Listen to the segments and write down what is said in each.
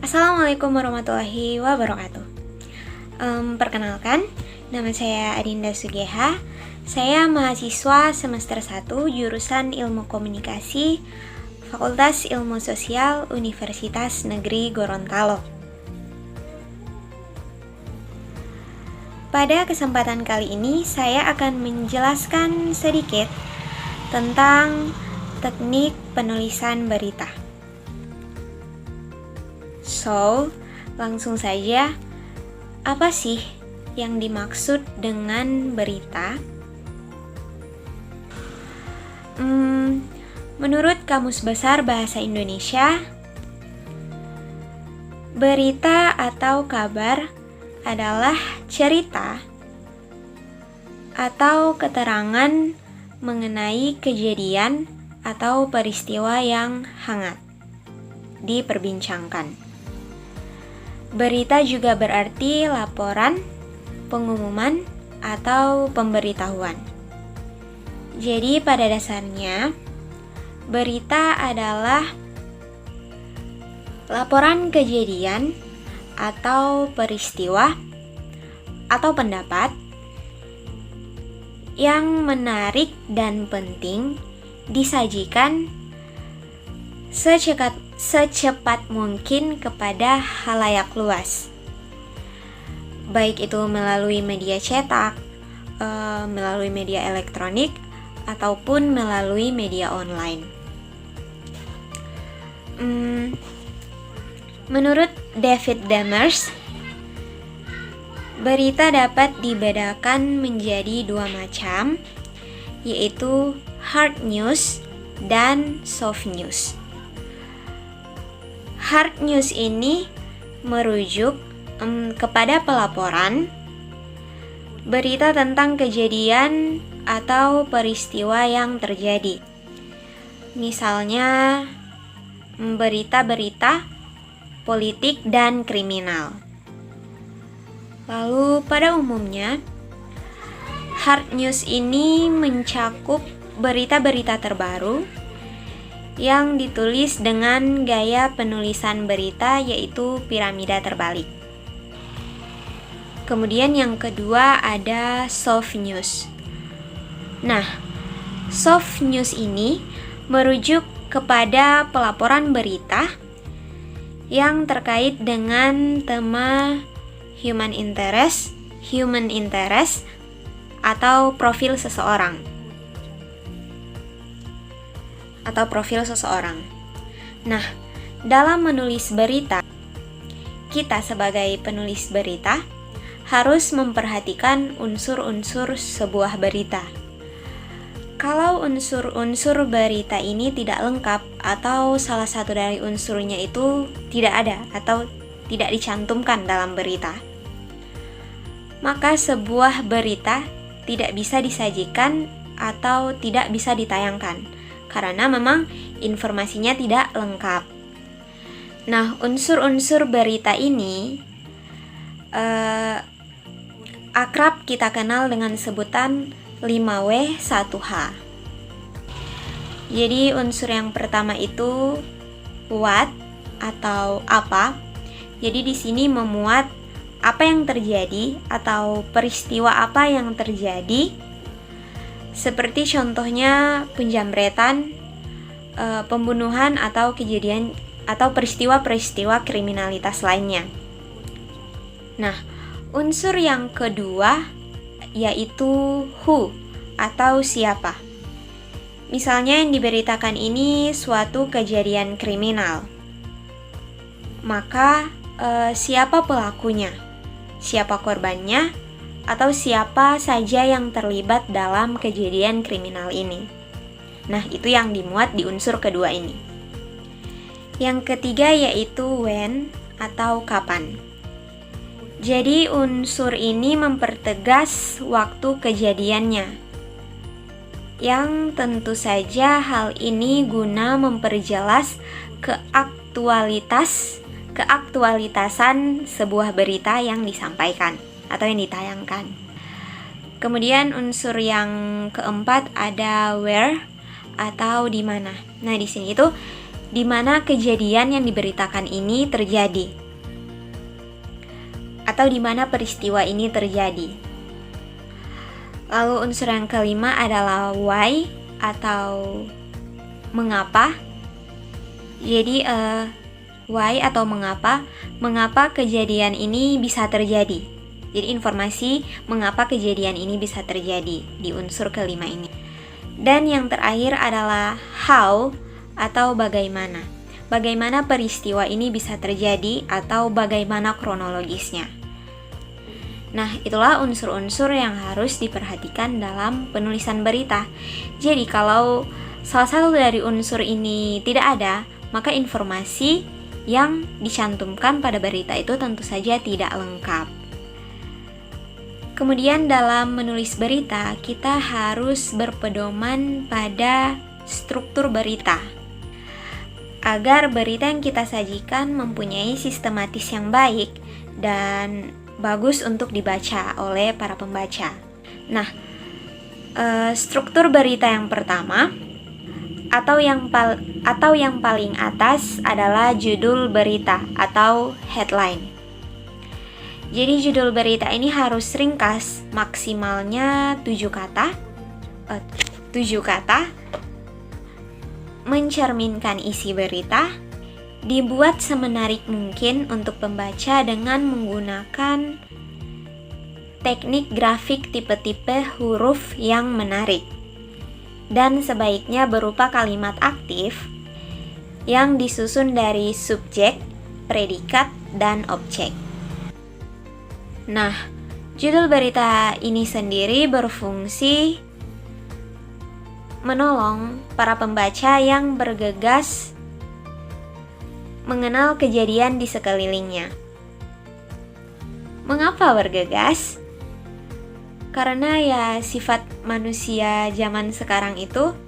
Assalamualaikum warahmatullahi wabarakatuh. Perkenalkan, nama saya Adinda Sugeha. Saya mahasiswa semester 1 jurusan Ilmu Komunikasi, Fakultas Ilmu Sosial, Universitas Negeri Gorontalo. Pada kesempatan kali ini, saya akan menjelaskan sedikit tentang teknik penulisan berita. So, langsung saja, apa sih yang dimaksud dengan berita? Menurut Kamus Besar Bahasa Indonesia, berita atau kabar adalah cerita atau keterangan mengenai kejadian atau peristiwa yang hangat diperbincangkan. Berita juga berarti laporan, pengumuman, atau pemberitahuan. Jadi pada dasarnya, berita adalah laporan kejadian atau peristiwa atau pendapat yang menarik dan penting disajikan secepat mungkin kepada khalayak luas, baik itu melalui media cetak, melalui media elektronik, ataupun melalui media online. Menurut David Demers, berita dapat dibedakan menjadi dua macam, yaitu hard news dan soft news. Hard news ini merujuk kepada pelaporan, berita tentang kejadian atau peristiwa yang terjadi. Misalnya, berita-berita politik dan kriminal. Lalu pada umumnya, hard news ini mencakup berita-berita terbaru yang ditulis dengan gaya penulisan berita, yaitu piramida terbalik. Kemudian yang kedua ada soft news. Nah, soft news ini merujuk kepada pelaporan berita yang terkait dengan tema human interest atau profil seseorang. Nah, dalam menulis berita, kita sebagai penulis berita harus memperhatikan unsur-unsur sebuah berita. Kalau unsur-unsur berita ini tidak lengkap atau salah satu dari unsurnya itu tidak ada atau tidak dicantumkan dalam berita, maka sebuah berita tidak bisa disajikan atau tidak bisa ditayangkan karena memang informasinya tidak lengkap. Nah, unsur-unsur berita ini akrab kita kenal dengan sebutan 5W 1H. Jadi unsur yang pertama itu what atau apa. Jadi di sini memuat apa yang terjadi atau peristiwa apa yang terjadi, seperti contohnya penjamretan, pembunuhan atau kejadian atau peristiwa-peristiwa kriminalitas lainnya. Nah, unsur yang kedua yaitu who atau siapa. Misalnya yang diberitakan ini suatu kejadian kriminal, maka siapa pelakunya, siapa korbannya, atau siapa saja yang terlibat dalam kejadian kriminal ini. Nah, itu yang dimuat di unsur kedua ini. Yang ketiga yaitu when atau kapan. Jadi unsur ini mempertegas waktu kejadiannya, yang tentu saja hal ini guna memperjelas keaktualitasan sebuah berita yang disampaikan atau yang ditayangkan. Kemudian unsur yang keempat ada where atau di mana. Nah, di sini itu di mana kejadian yang diberitakan ini terjadi, atau di mana peristiwa ini terjadi. Lalu unsur yang kelima adalah why atau mengapa. Jadi why atau mengapa kejadian ini bisa terjadi. Jadi informasi mengapa kejadian ini bisa terjadi di unsur kelima ini. Dan yang terakhir adalah how atau bagaimana. Bagaimana peristiwa ini bisa terjadi atau bagaimana kronologisnya. Nah, itulah unsur-unsur yang harus diperhatikan dalam penulisan berita. Jadi kalau salah satu dari unsur ini tidak ada, maka informasi yang dicantumkan pada berita itu tentu saja tidak lengkap. Kemudian dalam menulis berita, kita harus berpedoman pada struktur berita, agar berita yang kita sajikan mempunyai sistematis yang baik dan bagus untuk dibaca oleh para pembaca. Nah, struktur berita yang pertama atau yang paling atas adalah judul berita atau headline. Jadi judul berita ini harus ringkas, maksimalnya 7 kata, mencerminkan isi berita, dibuat semenarik mungkin untuk pembaca dengan menggunakan teknik grafik tipe-tipe huruf yang menarik, dan sebaiknya berupa kalimat aktif yang disusun dari subjek, predikat, dan objek. Nah, judul berita ini sendiri berfungsi menolong para pembaca yang bergegas mengenal kejadian di sekelilingnya. Mengapa bergegas? Karena ya sifat manusia zaman sekarang itu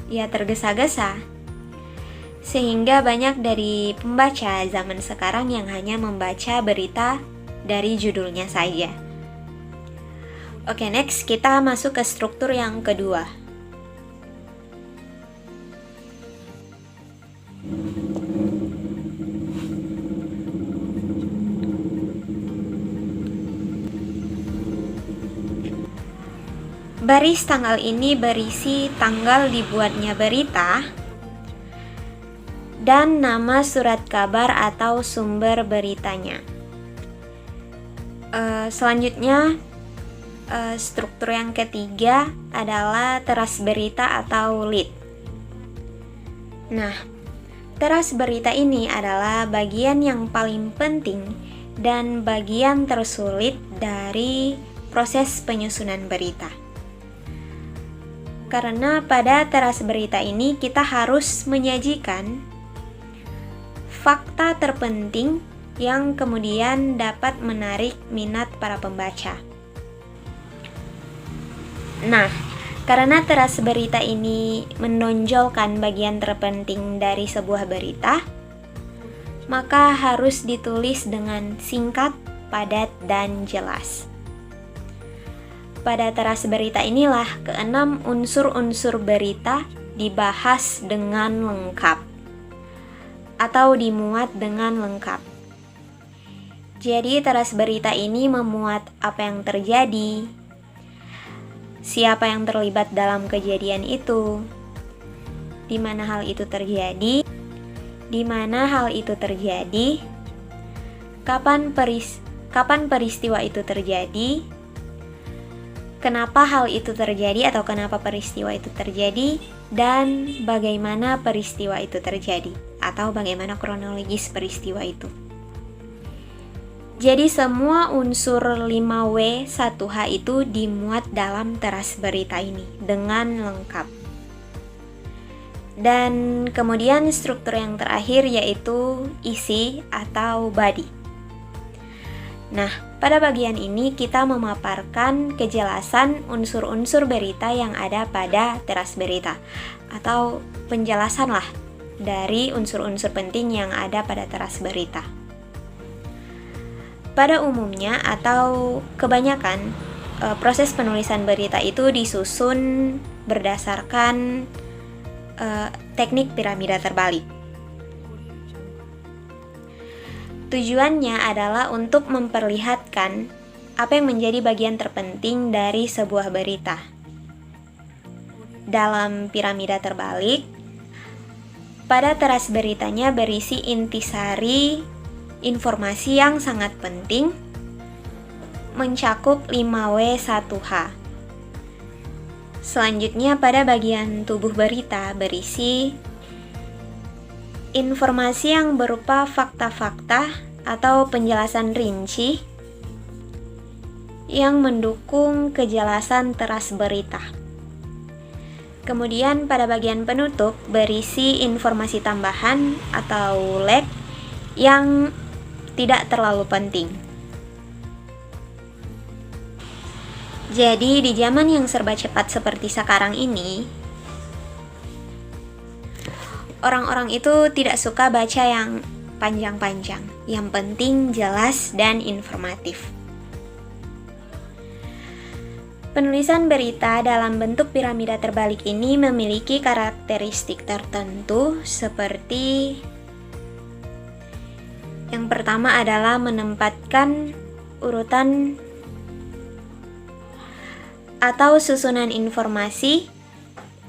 ya tergesa-gesa. Sehingga banyak dari pembaca zaman sekarang yang hanya membaca berita dari judulnya saja. Oke, next kita masuk ke struktur yang kedua. Baris tanggal ini berisi tanggal dibuatnya berita dan nama surat kabar atau sumber beritanya. Selanjutnya, struktur yang ketiga adalah teras berita atau lead. Nah, teras berita ini adalah bagian yang paling penting dan bagian tersulit dari proses penyusunan berita. Karena pada teras berita ini kita harus menyajikan fakta terpenting yang kemudian dapat menarik minat para pembaca. Nah, karena teras berita ini menonjolkan bagian terpenting dari sebuah berita, maka harus ditulis dengan singkat, padat, dan jelas. Pada teras berita inilah keenam unsur-unsur berita dibahas dengan lengkap atau dimuat dengan lengkap. Jadi teras berita ini memuat apa yang terjadi, siapa yang terlibat dalam kejadian itu, di mana hal itu terjadi, kapan peristiwa itu terjadi, kenapa hal itu terjadi atau kenapa peristiwa itu terjadi, dan bagaimana peristiwa itu terjadi atau bagaimana kronologis peristiwa itu. Jadi semua unsur 5W 1H itu dimuat dalam teras berita ini dengan lengkap. Dan kemudian struktur yang terakhir yaitu isi atau body. Nah, pada bagian ini kita memaparkan kejelasan unsur-unsur berita yang ada pada teras berita atau penjelasan lah dari unsur-unsur penting yang ada pada teras berita. Pada umumnya atau kebanyakan proses penulisan berita itu disusun berdasarkan teknik piramida terbalik. Tujuannya adalah untuk memperlihatkan apa yang menjadi bagian terpenting dari sebuah berita. Dalam piramida terbalik, pada teras beritanya berisi intisari informasi yang sangat penting, mencakup 5W1H. Selanjutnya pada bagian tubuh berita berisi informasi yang berupa fakta-fakta atau penjelasan rinci yang mendukung kejelasan teras berita. Kemudian pada bagian penutup berisi informasi tambahan atau lag yang tidak terlalu penting. Jadi di zaman yang serba cepat seperti sekarang ini, orang-orang itu tidak suka baca yang panjang-panjang. Yang penting jelas dan informatif. Penulisan berita dalam bentuk piramida terbalik ini memiliki karakteristik tertentu seperti yang pertama adalah menempatkan urutan atau susunan informasi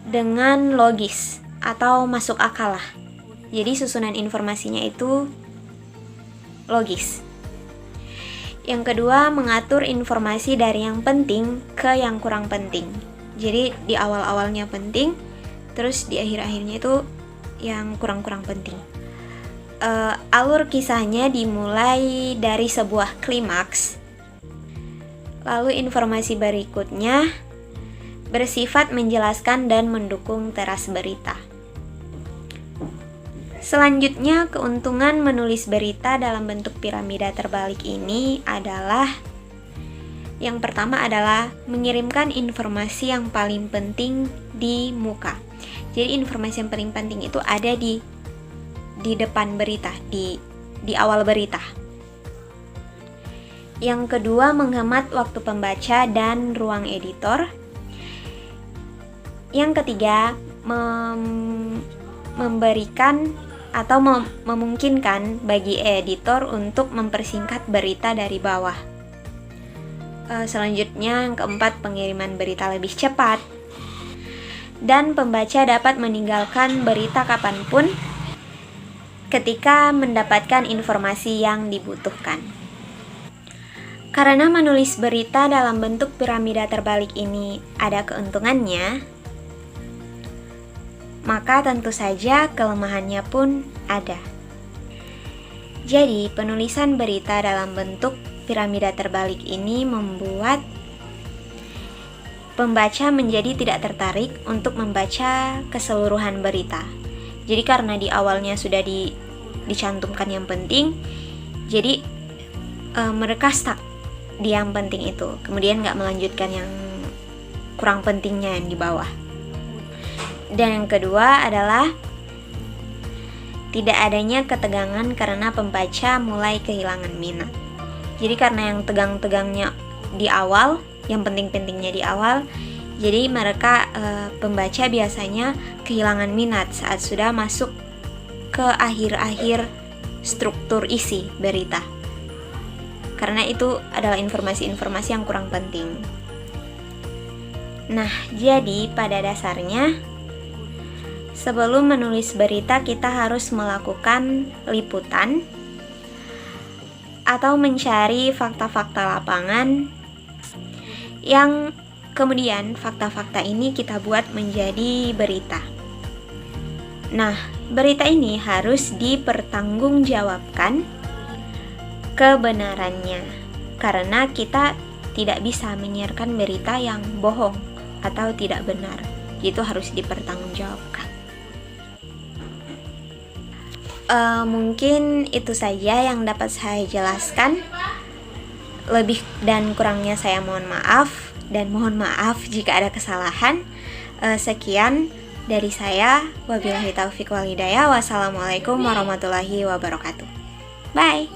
dengan logis atau masuk akal lah. Jadi susunan informasinya itu logis. Yang kedua, mengatur informasi dari yang penting ke yang kurang penting. Jadi di awal-awalnya penting, terus di akhir-akhirnya itu yang kurang-kurang penting. Alur kisahnya dimulai dari sebuah klimaks. Lalu informasi berikutnya bersifat menjelaskan dan mendukung teras berita. Selanjutnya, keuntungan menulis berita dalam bentuk piramida terbalik ini adalah yang pertama adalah mengirimkan informasi yang paling penting di muka. Jadi informasi yang paling penting itu ada di depan berita, di awal berita. Yang kedua, menghemat waktu pembaca dan ruang editor. Yang ketiga, memberikan atau memungkinkan bagi editor untuk mempersingkat berita dari bawah. Selanjutnya, yang keempat, pengiriman berita lebih cepat. Dan pembaca dapat meninggalkan berita kapanpun ketika mendapatkan informasi yang dibutuhkan. Karena menulis berita dalam bentuk piramida terbalik ini ada keuntungannya, maka tentu saja kelemahannya pun ada. Jadi, penulisan berita dalam bentuk piramida terbalik ini membuat pembaca menjadi tidak tertarik untuk membaca keseluruhan berita. Jadi karena di awalnya sudah dicantumkan yang penting, jadi mereka stuck di yang penting itu, kemudian nggak melanjutkan yang kurang pentingnya yang di bawah. Dan yang kedua adalah tidak adanya ketegangan karena pembaca mulai kehilangan minat. Jadi karena yang tegang-tegangnya di awal, yang penting-pentingnya di awal, jadi mereka pembaca biasanya kehilangan minat saat sudah masuk ke akhir-akhir struktur isi berita. Karena itu adalah informasi-informasi yang kurang penting. Nah, jadi pada dasarnya sebelum menulis berita, kita harus melakukan liputan atau mencari fakta-fakta lapangan yang kemudian fakta-fakta ini kita buat menjadi berita. Nah, berita ini harus dipertanggungjawabkan kebenarannya, karena kita tidak bisa menyiarkan berita yang bohong atau tidak benar. Itu harus dipertanggungjawabkan. Mungkin itu saja yang dapat saya jelaskan. Lebih dan kurangnya saya mohon maaf, dan mohon maaf jika ada kesalahan. Sekian dari saya. Wabillahi taufiq wal hidayah. Wassalamualaikum warahmatullahi wabarakatuh. Bye.